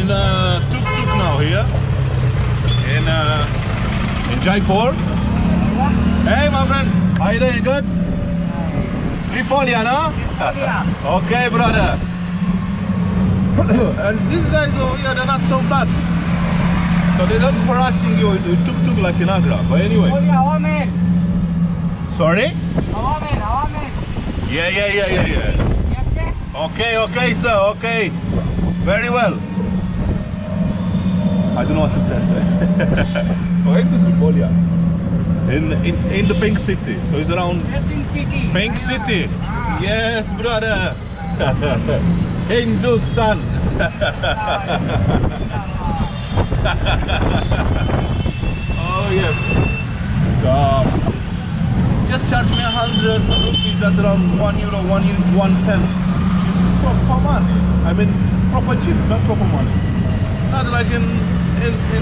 Tuktuk now here in Jaipur. Hey, my friend, how you doing? Good? Tripolia, no? Okay, brother. And these guys over here, they're not so bad. So they're not harassing you with tuk-tuk like in Agra. But anyway. Sorry? Yeah. Okay, sir. Okay. Very well. I don't know what to say. Going to Tripolia. In the Pink City. So it's around Pink City. Yes, brother. Hindustan. Oh yes. So just charge me 100 rupees. That's around €1, 110. It's proper money. I mean proper cheap, not proper money. Not like in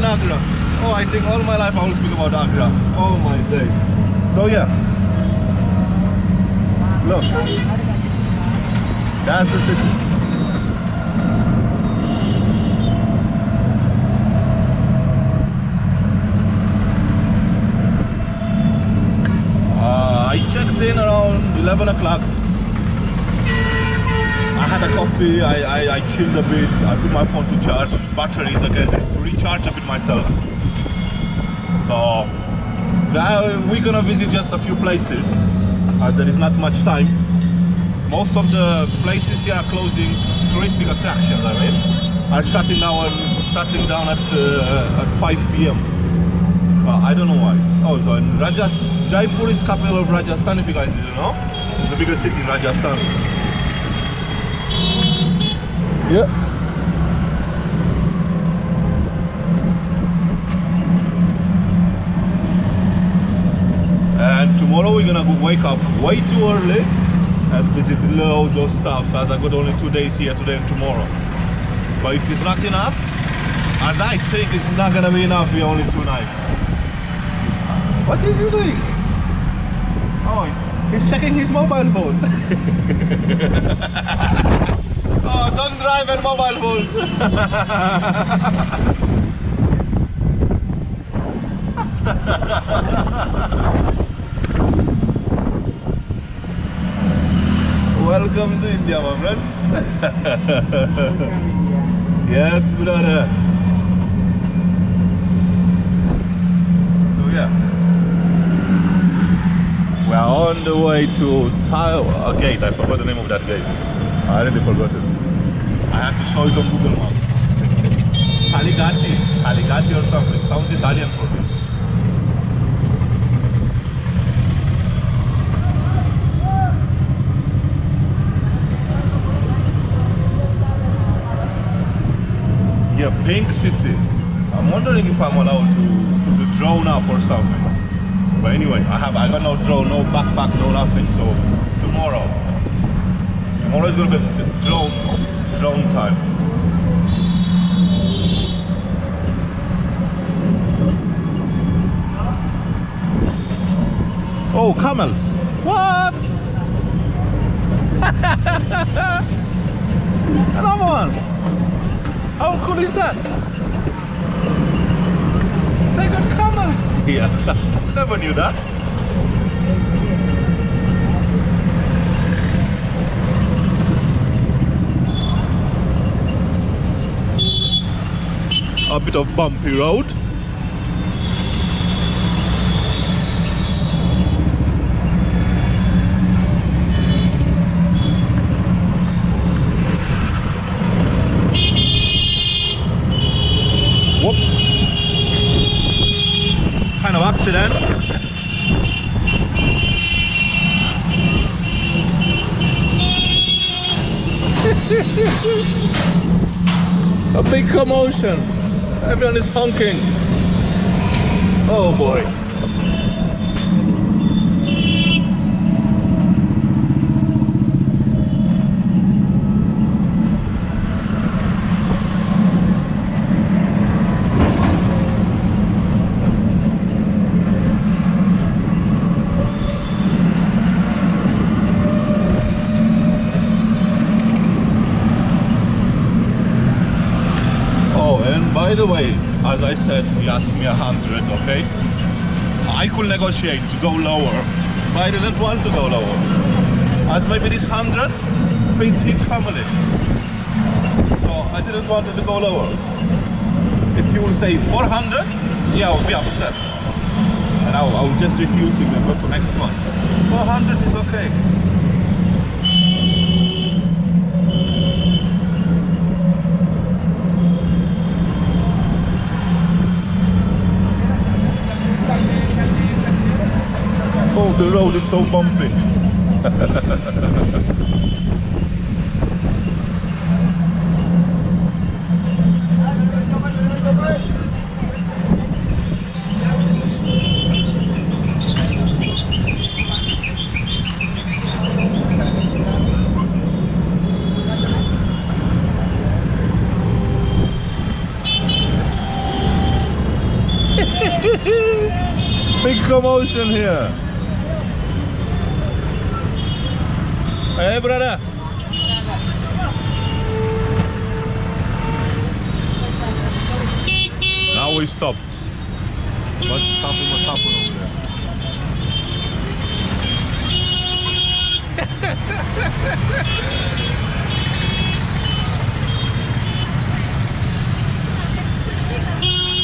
Agra. Oh, I think all my life I will speak about Agra. Oh my days. So yeah. Look. That's the city. I checked in around 11 o'clock. I had a coffee, I chilled a bit, I put my phone to charge, batteries again, to recharge a bit myself. So now we're gonna visit just a few places, as there is not much time. Most of the places here are closing, touristic attractions I mean, are shutting down at 5 p.m. I don't know why. Oh, so in Jaipur is capital of Rajasthan, if you guys didn't know. It's the biggest city in Rajasthan. Yeah. And tomorrow we're gonna wake up way too early and visit loads of stuff. So as I got only 2 days here, today and tomorrow. But if it's not enough, as I think it's not gonna be enough, we're only 2 nights. What is he doing? Oh, he's checking his mobile phone. Oh, don't drive a mobile phone. Welcome to India, my friend. Yes, brother. So yeah. We are on the way to a gate. I forgot the name of that gate. I already forgot it. I have to show it on Google Maps. Caligati or something. Sounds Italian for me. Yeah, Pink City. I'm wondering if I'm allowed to put the drone up or something. But anyway, I got no drone, no backpack, no nothing. So tomorrow is gonna be the drone time. Oh, camels! What? Another one! How cool is that? They got camels! Yeah, never knew that. A bit of bumpy road. Whoop. Kind of accident. A big commotion. Everyone is honking. Oh boy. By the way, as I said, he asked me 100, okay? I could negotiate to go lower, but I didn't want to go lower. As maybe this 100 fits his family. So I didn't want to go lower. If he will say 400, yeah, I will be upset. And I will just refuse him and go to next one. 400 is okay. Oh, the road is so bumpy. Big commotion here. Hey brother. Now we stop. What's happening over there?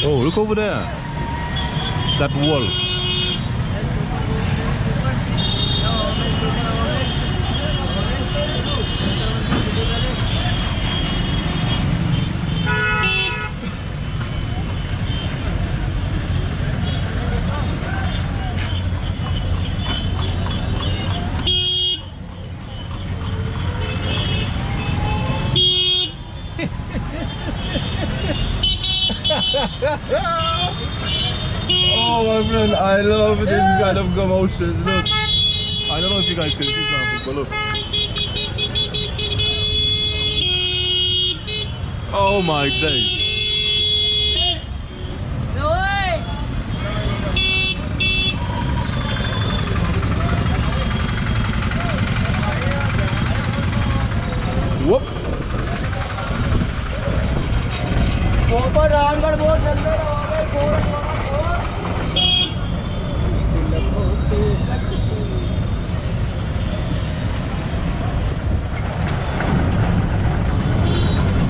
Oh, look over there. That wall. Oh my friend, I love this kind of commotions. Look, I don't know if you guys can see something, but look. Oh my days. Whoop.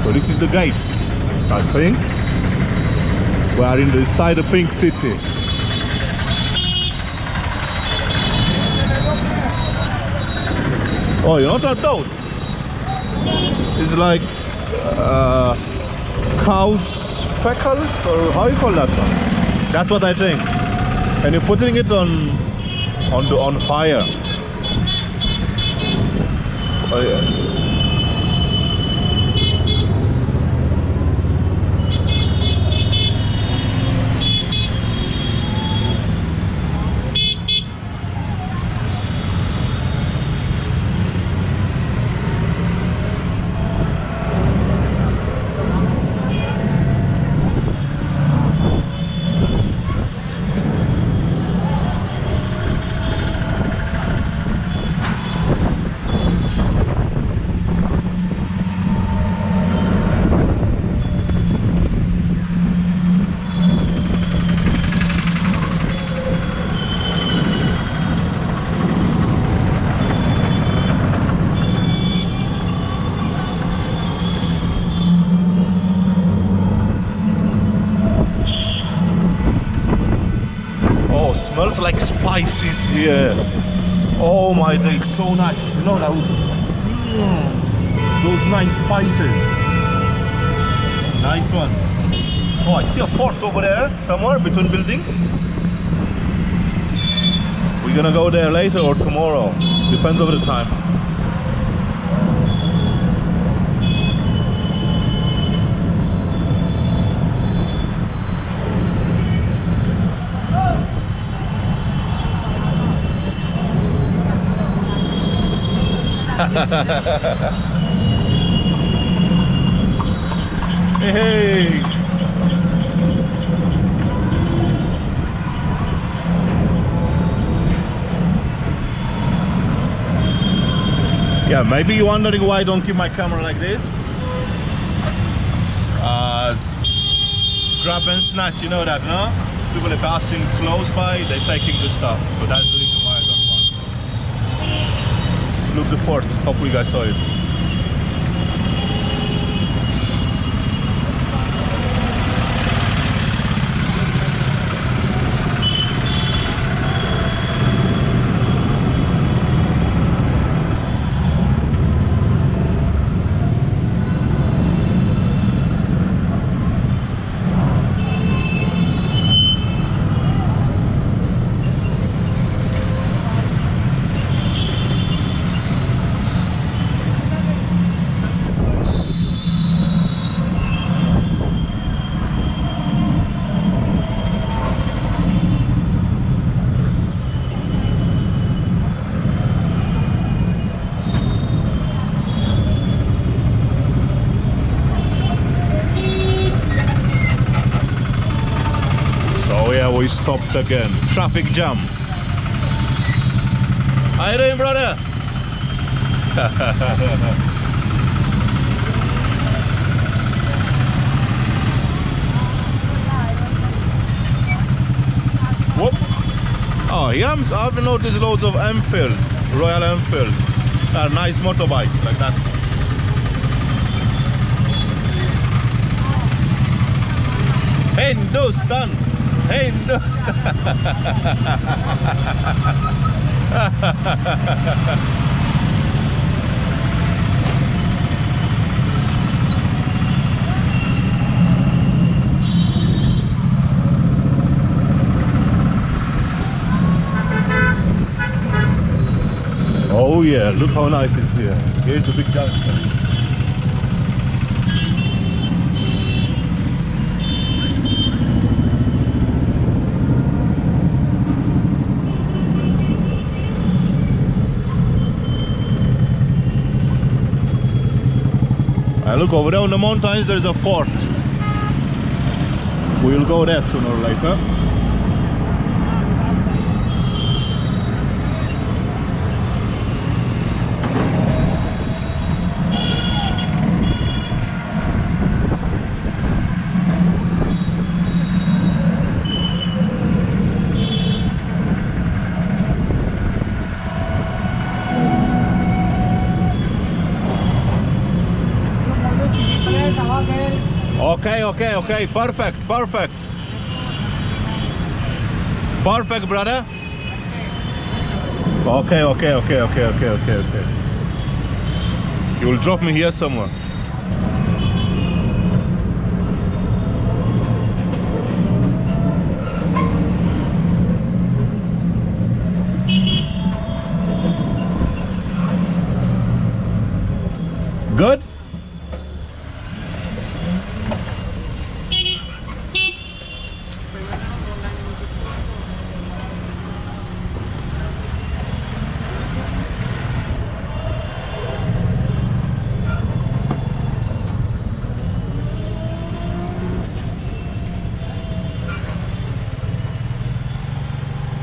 So this is the gate, I think. We are inside the pink city. Oh, you know what are those? It's like cow's feckles, or how you call that one? That's what I think. And you're putting it on fire. Oh yeah. Smells like spices here. Oh my days, so nice. You know those nice spices. Nice one. Oh, I see a fort over there somewhere between buildings. We're gonna go there later or tomorrow. Depends on the time. Hey. Yeah, maybe you're wondering why I don't keep my camera like this. grab and snatch, you know that, no? People are passing close by, they're taking the stuff. So that's the reason why I don't want. Look, the fort. Hope you guys saw it. We stopped again. Traffic jam. How you doing, brother? Whoop. Oh, yams. I've noticed loads of Enfield, Royal Enfield. Nice motorbikes like that. Hindustan. Hindustan. Oh yeah, look how nice it's here. Here's the big junction. Look over there on the mountains, there's a fort. We'll go there sooner or later. Okay, perfect. Perfect, brother. Okay. You will drop me here somewhere. Good?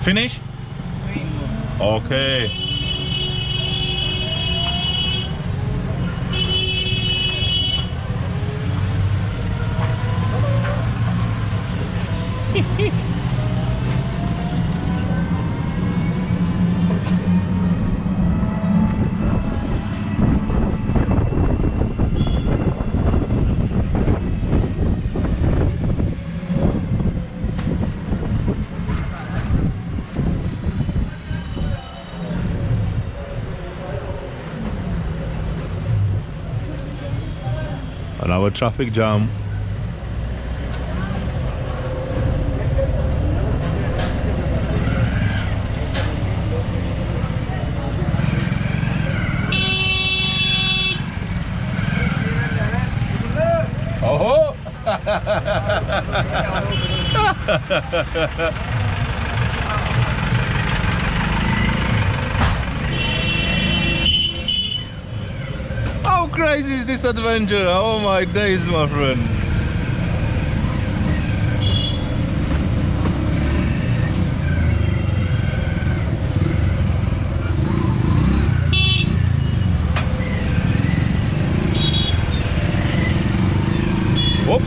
Finish? Okay. Another traffic jam. Oh! How crazy is this adventure? Oh my days, my friend. Whoop.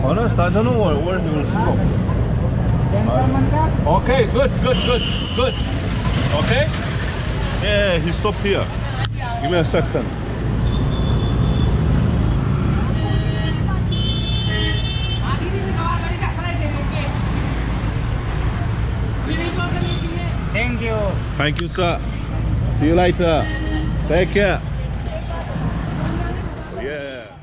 Honest, I don't know where he will stop. Okay, good. Okay? Yeah, he stopped here. Give me a second. Thank you. Thank you, sir. See you later. Take care. Yeah.